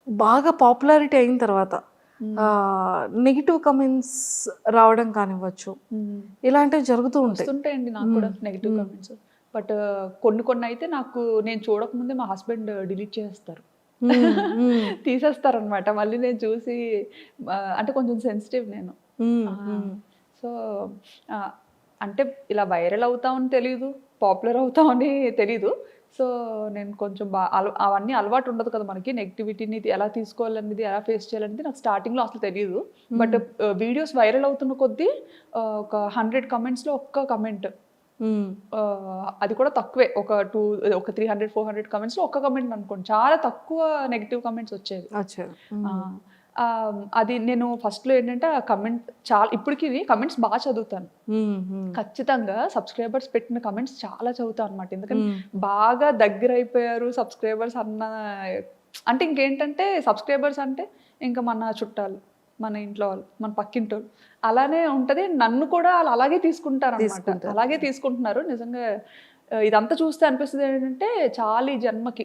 బాగా పాపులారిటీ అయిన తర్వాత హ్మ్. నెగెటివ్ కమెంట్స్ రావడం కానివ్వచ్చు. హ్మ్. ఇలాంటివి జరుగుతూ ఉంటాయి. వస్తుంటాయండి నాకు హ్మ్. కూడా నెగెటివ్ హ్మ్. కామెంట్స్. బట్ కొన్ని కొన్నయితే నాకు నేను చూడకముందే మా హస్బెండ్ డిలీట్ చేసేస్తారు. హ్మ్. హ్మ్. తీసేస్తారనమాట. మళ్ళీ నేను చూసి అంటే కొంచెం సెన్సిటివ్ నేను. హ్మ్. ఆ! హ్మ్. సో, ఆహ్, అంటే ఇలా వైరల్ అవుతామని తెలీదు. పాపులర్ అవుతామని తెలీదు. సో, నేను కొంచెం అవన్నీ అలవాటు ఉండదు కదా మనకి. నెగటివిటీని ఎలా తీసుకోవాలనేది, ఎలా ఫేస్ చేయాలనేది నాకు స్టార్టింగ్‌లో అసలు తెలీదు. బట్ హ్మ్. వీడియోస్ వైరల్ అవుతున్న కొద్దీ ఒక 100 కమెంట్స్‌లో ఒక్క కమెంట్ హ్మ్. అది కూడా తక్కువే. ఒక 300, 400 కమెంట్స్‌లో ఒక్క కమెంట్ అనుకోండి. చాలా తక్కువ నెగెటివ్ కమెంట్స్ వచ్చేవి. వచ్చారు. ఆ! హ్మ్. అది నేను ఫస్ట్‌లో ఏంటంటే ఆ కమెంట్ ఇప్పటికి కమెంట్స్ చదువుతాను. హ్మ్. హ్మ్. ఖచ్చితంగా సబ్‌స్క్రైబర్స్ పెట్టిన కమెంట్స్ చాలా చదువుతా అనమాట. ఎందుకంటే హ్మ్. బాగా దగ్గరైపోయారు సబ్‌స్క్రైబర్స్ అంటే ఇంకేంటంటే సబ్‌స్క్రైబర్స్ అంటే ఇంక మన చుట్టాలు, మన ఇంట్లో వాళ్ళు, మన పక్కింటోళ్ళు అలానే ఉంటది. నన్ను కూడా ఆళ్ళు అలాగే తీసుకుంటారనమాట. తీసుకుంటారు. అలాగే తీసుకుంటున్నారు. నిజంగా ఇదంతా చూస్తే అనిపిస్తది ఏంటంటే చాలు ఈ జన్మకి